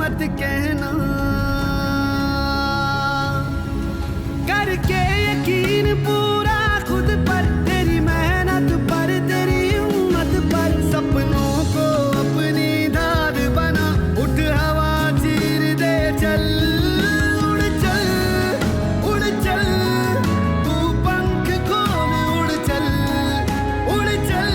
मत कहना, करके यकीन पूरा खुद पर, तेरी मेहनत पर, तेरी हिम्मत पर, सपनों को अपनी दाद बना, उठ हवा चीर दे चल, उड़ चल, उड़ चल, तू पंख खोल, उड़ चल, उड़ चल,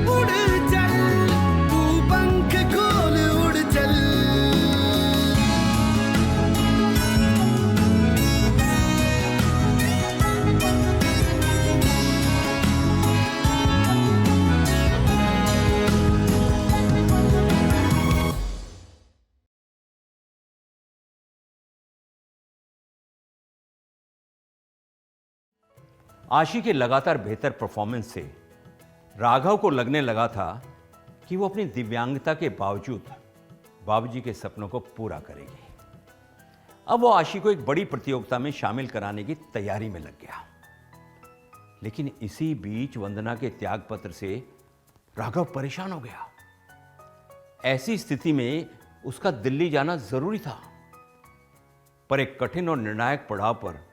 उड़ चल, तू पंख खोल, उड़ चल। आशी के लगातार बेहतर परफॉर्मेंस से राघव को लगने लगा था कि वो अपनी दिव्यांगता के बावजूद बाबूजी के सपनों को पूरा करेगी। अब वो आशी को एक बड़ी प्रतियोगिता में शामिल कराने की तैयारी में लग गया। लेकिन इसी बीच वंदना के त्याग पत्र से राघव परेशान हो गया। ऐसी स्थिति में उसका दिल्ली जाना जरूरी था, पर एक कठिन और निर्णायक पड़ाव पर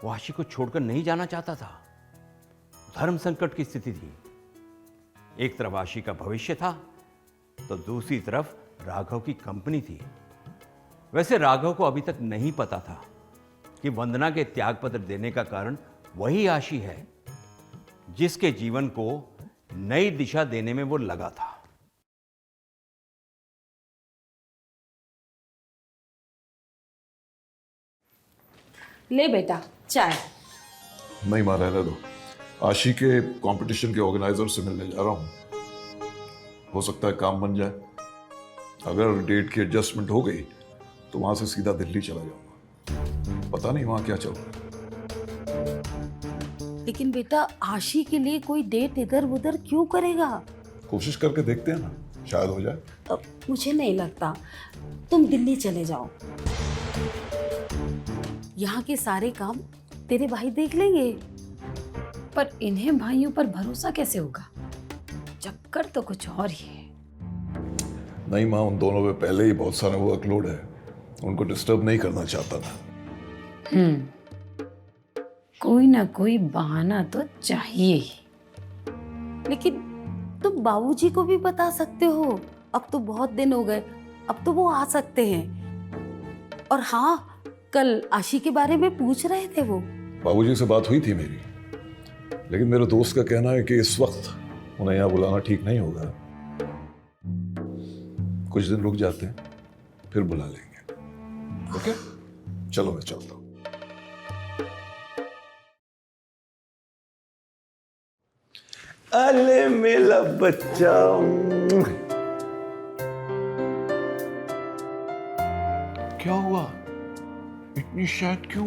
वो आशी को छोड़कर नहीं जाना चाहता था। धर्म संकट की स्थिति थी। एक तरफ आशी का भविष्य था तो दूसरी तरफ राघव की कंपनी थी। वैसे राघव को अभी तक नहीं पता था कि वंदना के त्यागपत्र देने का कारण वही आशी है जिसके जीवन को नई दिशा देने में वो लगा था। ले बेटा चाय। नहीं मां, रहने दो। आशी के कंपटीशन के ऑर्गेनाइजर से मिलने जा रहा हूँ, हो सकता है काम बन जाए। अगर डेट की एडजस्टमेंट हो गई तो वहां से सीधा दिल्ली चला जाऊंगा। पता नहीं वहां क्या चल रहा है। लेकिन बेटा आशी के लिए कोई डेट इधर उधर क्यों करेगा? कोशिश करके देखते हैं ना, शायद हो जाए। मुझे नहीं लगता। तुम दिल्ली चले जाओ, यहाँ के सारे काम तेरे भाई देख लेंगे। पर इन्हें भाइयों पर भरोसा कैसे होगा? चक्कर तो कुछ और ही है। नहीं माँ, उन दोनों पे पहले ही बहुत सारा वर्कलोड है, उनको डिस्टर्ब नहीं करना चाहता था। कोई ना कोई बहाना तो चाहिए ही। लेकिन तुम बाबूजी को भी बता सकते हो। अब तो बहुत दिन हो गए, अब तो वो आ सकते हैं। और हाँ, कल आशी के बारे में पूछ रहे थे वो। बाबूजी से बात हुई थी मेरी, लेकिन मेरे दोस्त का कहना है कि इस वक्त उन्हें यहाँ बुलाना ठीक नहीं होगा। कुछ दिन रुक जाते हैं, फिर बुला लेंगे। ओके, चलो मैं चलता हूँ। अले मेरा बच्चा, क्या हुआ? इतनी शायद क्यों?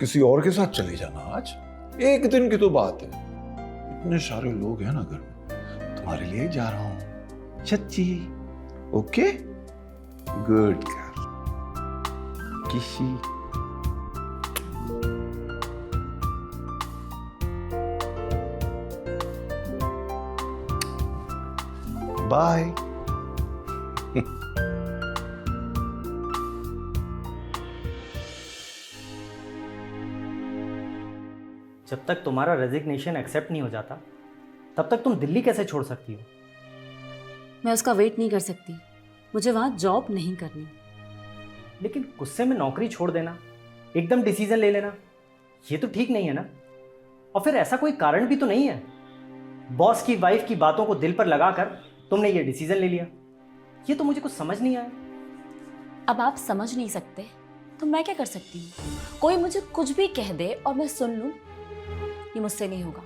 किसी और के साथ चले जाना आज? एक दिन की तो बात है। इतने सारे लोग हैं ना घर में, तुम्हारे लिए जा रहा हूं। सच्ची? Okay, good girl. किसी बाय। जब तक तुम्हारा रेजिग्नेशन एक्सेप्ट नहीं हो जाता तब तक तुम दिल्ली कैसे छोड़ सकती हो? मैं उसका वेट नहीं कर सकती, मुझे वहां जॉब नहीं करनी। लेकिन गुस्से में नौकरी छोड़ देना, एकदम डिसीजन ले लेना, ये तो ठीक नहीं है ना। और फिर ऐसा कोई कारण भी तो नहीं है। बॉस की वाइफ की बातों को दिल पर लगाकर तुमने ये डिसीजन ले लिया। ये तो मुझे कुछ समझ नहीं आया। अब आप समझ नहीं सकते तो मैं क्या कर सकती हूँ? कोई मुझे कुछ भी कह दे और मैं सुन लूँ, ये मुझसे नहीं होगा।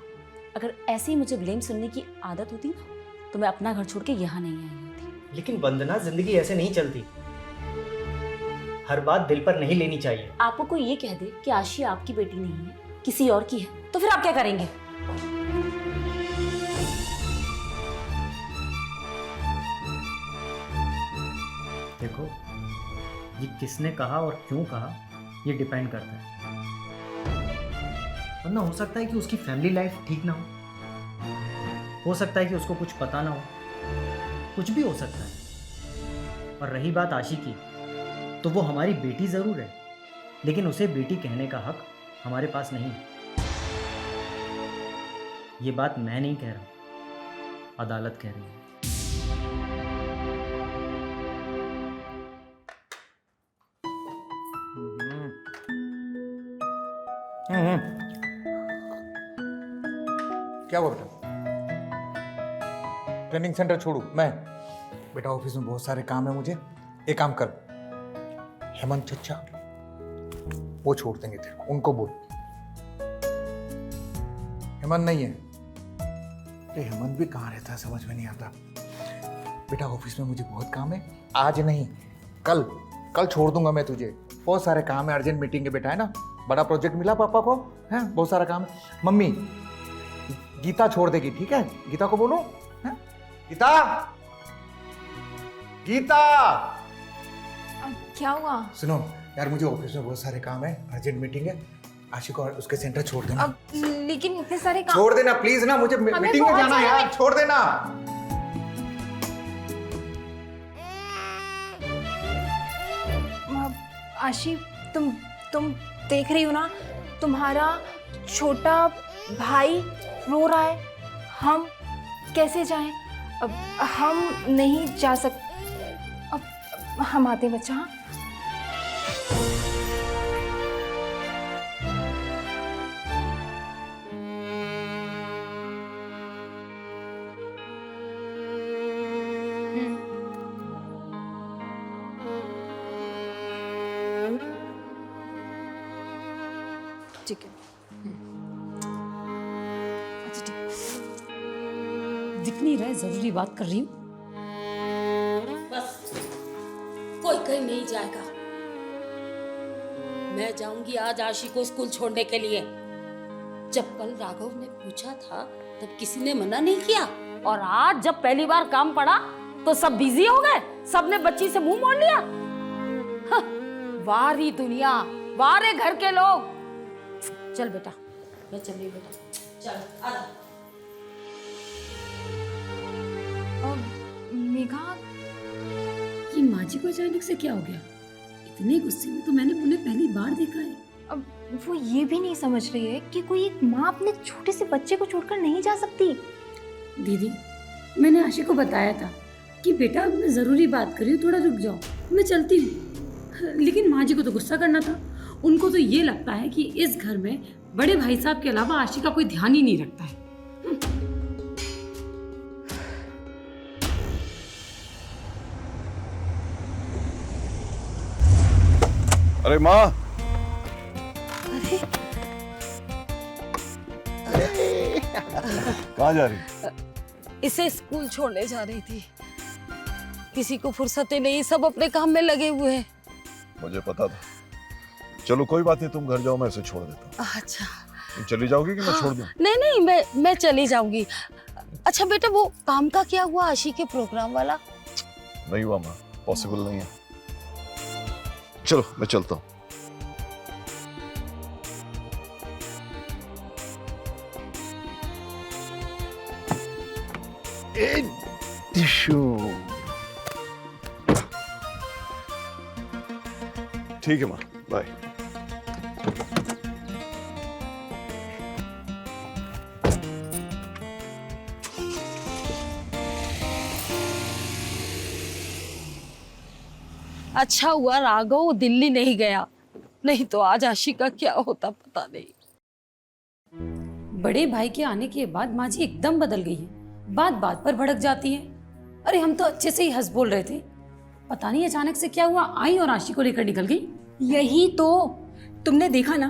अगर ऐसे ही मुझे ब्लेम सुनने की आदत होती ना तो मैं अपना घर छोड़ के यहाँ नहीं आई होती। लेकिन वंदना, जिंदगी ऐसे नहीं चलती। हर बात दिल पर नहीं लेनी चाहिए। आपको कोई ये कह दे कि आशी आपकी बेटी नहीं है, किसी और की है, तो फिर आप क्या करेंगे? देखो, ये किसने कहा और क्यों कहा ये डिपेंड करता है। वरना हो सकता है कि उसकी फैमिली लाइफ ठीक ना हो सकता है कि उसको कुछ पता ना हो, कुछ भी हो सकता है। और रही बात आशी की, तो वो हमारी बेटी ज़रूर है, लेकिन उसे बेटी कहने का हक हमारे पास नहीं है। ये बात मैं नहीं कह रहा, अदालत कह रही है। क्या हुआ बेटा? ट्रेनिंग सेंटर छोड़ू मैं? बेटा ऑफिस में बहुत सारे काम है मुझे। एक काम कर, हेमंत चचा वो छोड़ देंगे तेरे को, उनको बोल। हेमंत नहीं है, ये हेमंत भी कहाँ रहता है समझ में नहीं आता। बेटा ऑफिस में मुझे बहुत काम है, आज नहीं कल कल छोड़ दूंगा मैं तुझे। बहुत सारे काम है, अर्जेंट मीटिंग है बेटा, है ना? बड़ा प्रोजेक्ट मिला पापा को, है बहुत सारा काम है। मम्मी गीता छोड़ देगी, ठीक है? गीता को बोलो, है? गीता, गीता क्या हुआ? सुनो यार, मुझे ऑफिस में बहुत सारे काम है, अर्जेंट मीटिंग है। आशी को उसके सेंटर छोड़ देना। अब लेकिन इतने सारे काम। छोड़ देना प्लीज ना, मुझे मीटिंग में जाना है यार, छोड़ देना। आशी, तुम देख रही हो ना, तुम्हारा छोटा भाई रो रहा है। हम कैसे जाएं? अब हम नहीं जा सकते। अब हम आते हैं बच्चा। ठीक है। अच्छा ठीक, दिख नहीं रहा है, जरूरी बात कर रही हूँ। बस कोई कहीं नहीं जाएगा। मैं जाऊंगी आज आशी को स्कूल छोड़ने के लिए। जब कल राघव ने पूछा था तब किसी ने मना नहीं किया, और आज जब पहली बार काम पड़ा तो सब बिजी हो गए, सबने बच्ची से मुंह मोड़ लिया। वाह री दुनिया, वाह रे घर के लोग। चल बेटा, मैं चल रही बेटा, चल आ। मेघा, ये माँ जी को अचानक से क्या हो गया? इतने गुस्से में तो मैंने उन्हें पहली बार देखा है। अब वो ये भी नहीं समझ रही है कि कोई एक माँ अपने छोटे से बच्चे को छोड़कर नहीं जा सकती। दीदी, मैंने आशी को बताया था कि बेटा अब मैं ज़रूरी बात कर रही हूँ, थोड़ा रुक जाओ, मैं चलती हूँ। लेकिन माँ जी को तो गुस्सा करना था। उनको तो ये लगता है कि इस घर में बड़े भाई साहब के अलावा आशी का कोई ध्यान ही नहीं रखता है। अरे माँ, कहाँ जा रही? इसे स्कूल छोड़ने जा रही थी। किसी को फुर्सत ही नहीं, सब अपने काम में लगे हुए हैं। मुझे पता था। चलो कोई बात नहीं, तुम घर जाओ, मैं इसे छोड़ देता हूँ। अच्छा, तुम चली जाओगी कि मैं छोड़ दूँ? नहीं नहीं, मैं चली जाऊंगी। अच्छा बेटा, वो काम का क्या हुआ, आशी के प्रोग्राम वाला? नहीं हुआ माँ, पॉसिबल नहीं है। चलो मैं चलता हूँ। ठीक है माँ, बाय। अच्छा हुआ राघव दिल्ली नहीं गया, नहीं तो आज आशी का क्या होता पता नहीं। बड़े भाई के आने के बाद माँ जी एकदम बदल गई है, बात बात पर भड़क जाती है। अरे हम तो अच्छे से ही हंस बोल रहे थे, पता नहीं अचानक से क्या हुआ, आई और आशी को लेकर निकल गई। यही तो, तुमने देखा ना,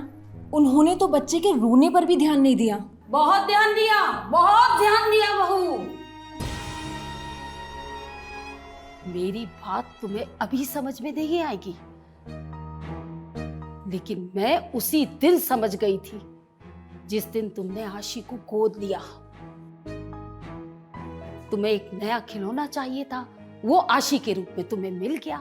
उन्होंने तो बच्चे के रोने पर भी ध्यान नहीं दिया। बहुत ध्यान दिया, बहुत ध्यान दिया बहू। मेरी बात तुम्हें अभी समझ में नहीं आएगी, लेकिन मैं उसी दिन समझ गई थी जिस दिन तुमने आशी को गोद लिया। तुम्हें एक नया खिलौना चाहिए था, वो आशी के रूप में तुम्हें मिल गया।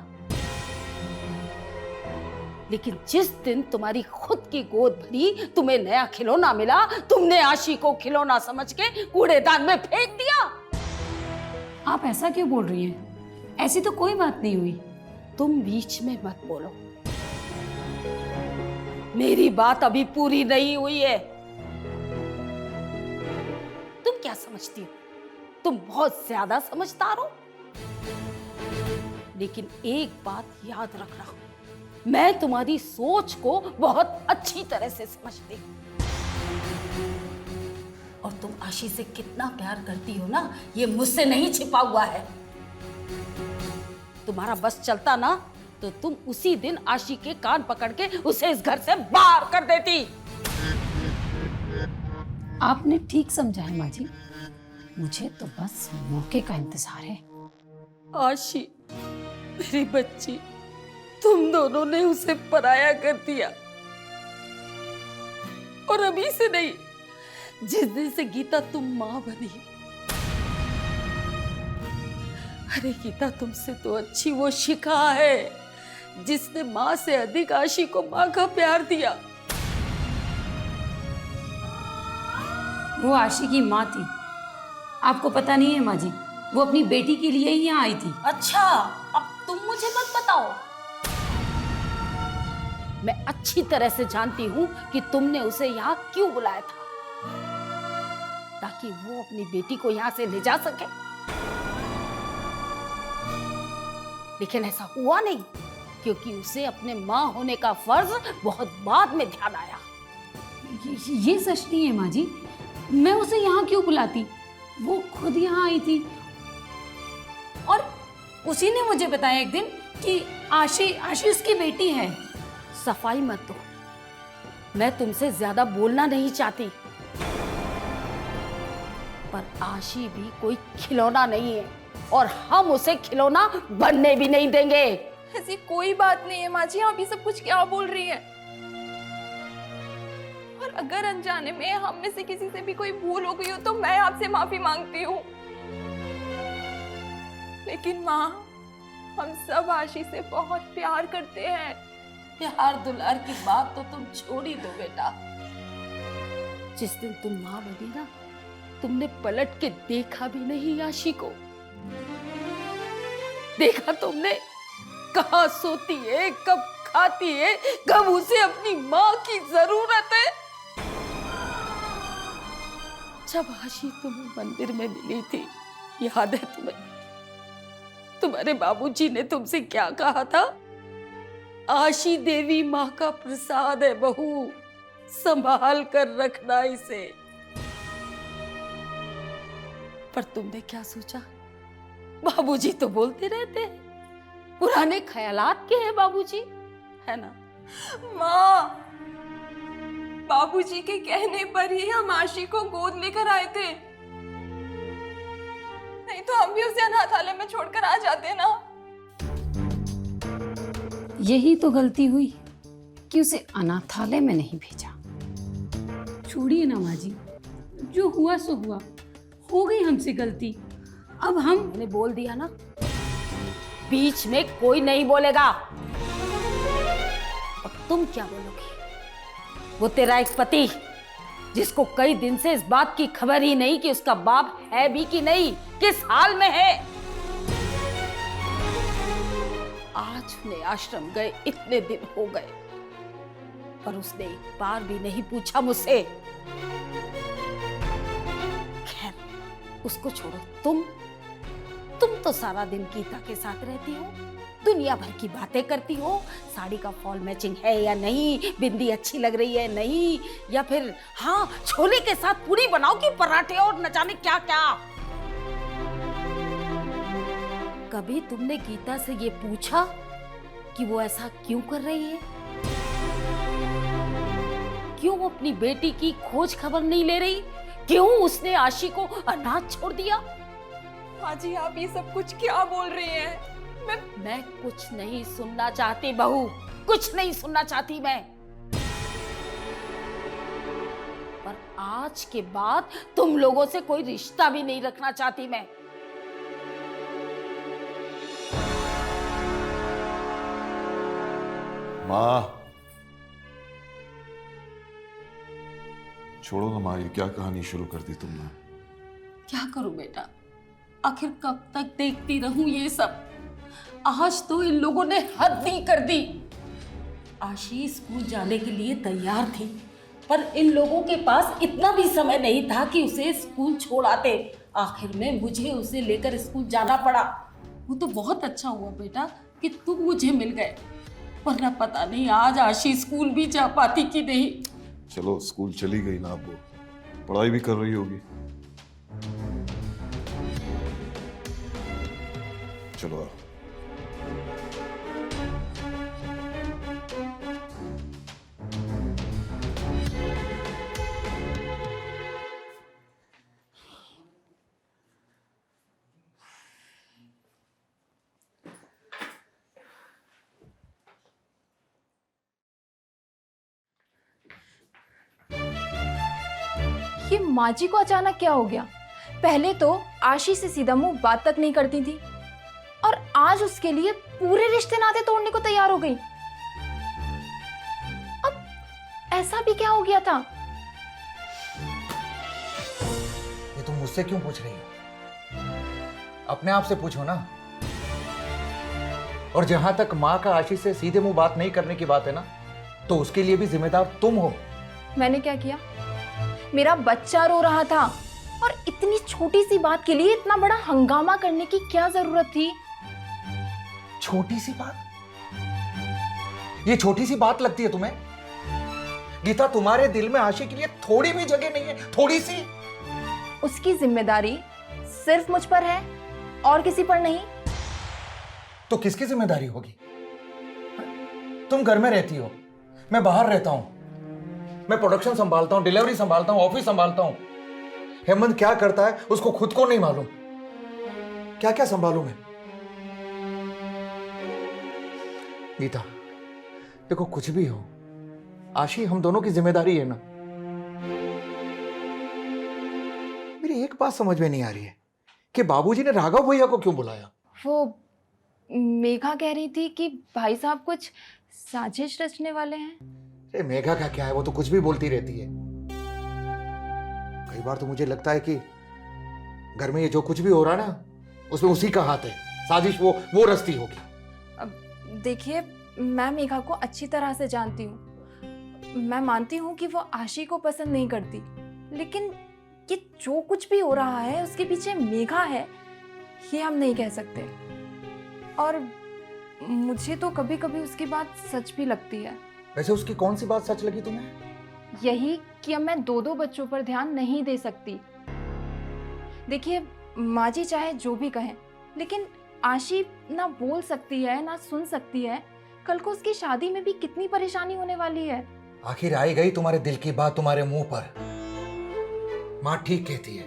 लेकिन जिस दिन तुम्हारी खुद की गोद भरी, तुम्हें नया खिलौना मिला, तुमने आशी को खिलौना समझ के कूड़ेदान में फेंक दिया। आप ऐसा क्यों बोल रही हैं? ऐसी तो कोई बात नहीं हुई। तुम बीच में मत बोलो, मेरी बात अभी पूरी नहीं हुई है। तुम क्या समझती हो? तुम बहुत ज्यादा समझदार हो। लेकिन एक बात याद रखना, मैं तुम्हारी सोच को बहुत अच्छी तरह से समझती हूँ। और तुम आशी से कितना प्यार करती हो ना, ये मुझसे नहीं छिपा हुआ है। तुम्हारा बस चलता ना तो तुम उसी दिन आशी के कान पकड़ के उसे इस घर से बाहर कर देती। आपने ठीक समझा है माँ जी, मुझे तो बस मौके का इंतजार है। आशी मेरी बच्ची, तुम दोनों ने उसे पराया कर दिया। और अभी से नहीं, जिस दिन से गीता तुम मां बनी। अरे गीता, तुमसे तो अच्छी वो शिखा है जिसने मां से अधिक आशी को मां का प्यार दिया। वो आशी की माँ थी, आपको पता नहीं है माँ जी, वो अपनी बेटी के लिए ही यहाँ आई थी। अच्छा, अब तुम मुझे मत बताओ। मैं अच्छी तरह से जानती हूँ कि तुमने उसे यहाँ क्यों बुलाया था, ताकि वो अपनी बेटी को यहाँ से ले जा सके। लेकिन ऐसा हुआ नहीं, क्योंकि उसे अपने माँ होने का फर्ज बहुत बाद में ध्यान आया। ये सच नहीं है माँ जी, मैं उसे यहाँ क्यों बुलाती, वो खुद यहाँ आई थी। और उसी ने मुझे बताया एक दिन कि आशी उसकी बेटी है। सफाई मत दो, मैं तुमसे ज्यादा बोलना नहीं चाहती, पर आशी भी कोई खिलौना नहीं है और हम उसे खिलौना बनने भी नहीं देंगे। ऐसी कोई बात नहीं है माँ जी, आप ये सब कुछ क्या बोल रही हैं? और अगर अनजाने में हम में से किसी से भी कोई भूल हो गई हो तो मैं आपसे माफी मांगती हूँ। लेकिन माँ, हम सब आशी से बहुत प्यार करते हैं। प्यार दुलार की बात तो तुम छोड़ ही दो बेटा। जिस दिन तुम माँ बनी ना, तुमने पलट के देखा भी नहीं आशी को। देखा तुमने कहाँ सोती है, कब खाती है, कब उसे अपनी माँ की जरूरत है। जब आशी तुम्हें मंदिर में मिली थी, याद है तुम्हें? तुम्हारे बाबूजी ने तुमसे क्या कहा था? आशी देवी माँ का प्रसाद है बहू, संभाल कर रखना इसे। पर तुमने क्या सोचा? बाबूजी तो बोलते रहते हैं, पुराने ख्यालात के हैं बाबूजी, है ना? माँ, बाबूजी के कहने पर ही हम आशी को गोद लेकर आए थे, नहीं तो हम भी उसे अनाथालय में छोड़कर आ जाते ना। यही तो गलती हुई कि उसे अनाथालय में नहीं भेजा। छोड़िए ना माँ जी, जो हुआ सो हुआ, हो गई हमसे गलती। अब मैंने बोल दिया ना, बीच में कोई नहीं बोलेगा। और तुम क्या बोलोगी? वो तेरा एक पति, जिसको कई दिन से इस बात की खबर ही नहीं कि उसका बाप है भी कि नहीं, किस हाल में है। आज उन्हें आश्रम गए इतने दिन हो गए, पर उसने एक बार भी नहीं पूछा मुझसे। खैर, उसको छोड़ो। तुम तो सारा दिन गीता के साथ रहती हो, दुनिया भर की बातें करती हो, साड़ी का फॉल मैचिंग है या नहीं, बिंदी अच्छी लग रही है नहीं, या फिर हाँ, छोले के साथ पूरी बनाओ कि पराठे और न जाने क्या क्या। कभी तुमने गीता से ये पूछा कि वो ऐसा क्यों कर रही है? क्यों वो अपनी बेटी की खोज खबर नहीं ले रही? क्यों उसने आशी को अनाथ छोड़ दिया? माँ जी, आप ये सब कुछ क्या बोल रही हैं? मैं कुछ नहीं सुनना चाहती बहू, कुछ नहीं सुनना चाहती मैं। पर आज के बाद तुम लोगों से कोई रिश्ता भी नहीं रखना चाहती मैं। माँ, छोड़ो ना माँ, ये क्या कहानी शुरू कर दी तुमने। क्या करूं बेटा, आखिर कब तक देखती रहूं ये सब। आज तो इन लोगों ने हद ही कर दी। आशी स्कूल जाने के लिए तैयार थी, पर इन लोगों के पास इतना भी समय नहीं था कि उसे स्कूल छोड़ आते। आखिर में मुझे उसे लेकर स्कूल जाना पड़ा। वो तो बहुत अच्छा हुआ बेटा कि तुम मुझे मिल गए, वरना पता नहीं आज आशी स्कूल भी जा पाती कि नहीं। चलो स्कूल चली गई ना, अब वो पढ़ाई भी कर रही होगी। चलो आओ। ये माँ जी को अचानक क्या हो गया? पहले तो आशी से सीधा मुंह बात तक नहीं करती थी और आज उसके लिए पूरे रिश्ते नाते तोड़ने को तैयार हो गई। अब ऐसा भी क्या हो गया था? ये तुम मुझसे क्यों पूछ रही हो? अपने आप से पूछो ना। और जहां तक माँ का आशीष से सीधे मुंह बात नहीं करने की बात है ना, तो उसके लिए भी जिम्मेदार तुम हो। मैंने क्या किया? मेरा बच्चा रो रहा था और इतनी छोटी सी बात के लिए इतना बड़ा हंगामा करने की क्या जरूरत थी? छोटी सी बात? ये छोटी सी बात लगती है तुम्हें? गीता, तुम्हारे दिल में आशी के लिए थोड़ी भी जगह नहीं है? थोड़ी सी? उसकी जिम्मेदारी सिर्फ मुझ पर है और किसी पर नहीं। तो किसकी जिम्मेदारी होगी? तुम घर में रहती हो, मैं बाहर रहता हूं। मैं प्रोडक्शन संभालता हूं, डिलीवरी संभालता हूं, ऑफिस संभालता हूं। हेमंत क्या करता है उसको खुद को नहीं मालूम। क्या क्या संभालूं मैं? गीता देखो, कुछ भी हो, आशी हम दोनों की जिम्मेदारी है ना। मेरी एक बात समझ में नहीं आ रही है कि बाबूजी ने राघव भैया को क्यों बुलाया? वो मेघा कह रही थी कि भाई साहब कुछ साजिश रचने वाले हैं। अरे मेघा का क्या है, वो तो कुछ भी बोलती रहती है। कई बार तो मुझे लगता है कि घर में ये जो कुछ भी हो रहा है ना, उसमें उसी का हाथ है। साजिश वो रचती होगी। अब देखिए, मैं मेघा को अच्छी तरह से जानती हूँ। मैं मानती हूँ कि वो आशी को पसंद नहीं करती, लेकिन ये जो कुछ भी हो रहा है उसके पीछे मेघा है, ये हम नहीं कह सकते। और मुझे तो कभी कभी उसकी बात सच भी लगती है। वैसे उसकी कौन सी बात सच लगी तुम्हें? यही कि अब मैं दो बच्चों पर ध्यान नहीं दे सकती। देखिए, माँ जी चाहे जो भी कहें, लेकिन आशी ना बोल सकती है ना सुन सकती है। कल को उसकी शादी में भी कितनी परेशानी होने वाली है। आखिर आई गई तुम्हारे दिल की बात तुम्हारे मुंह पर। माँ ठीक कहती है,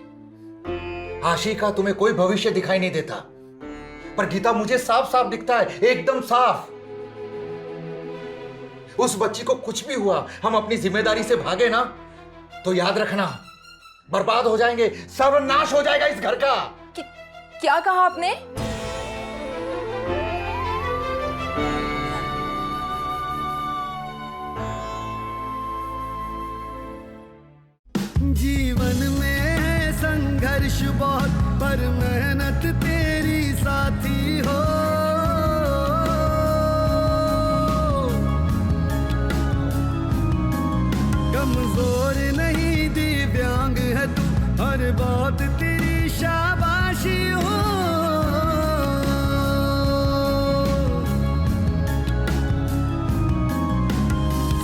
आशी का तुम्हें कोई भविष्य दिखाई नहीं देता, पर गीता मुझे साफ साफ दिखता है, एकदम साफ। उस बच्ची को कुछ भी हुआ, हम अपनी जिम्मेदारी से भागे ना, तो याद रखना बर्बाद हो जाएंगे, सर्वनाश हो जाएगा इस घर का। क्या कहा आपने? जीवन में है संघर्ष बहुत, पर मेहनत तेरी साथी हो। कमजोर नहीं दिव्यांग है तू, हर बात तेरी शाबाशी हो।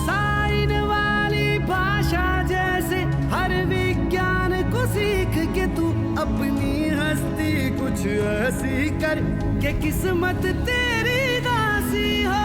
साइन वाली भाषा जैसे हर विज्ञान को सीख के तू अपनी हस्ती कुछ ऐसी कर के किस्मत तेरी दासी हो।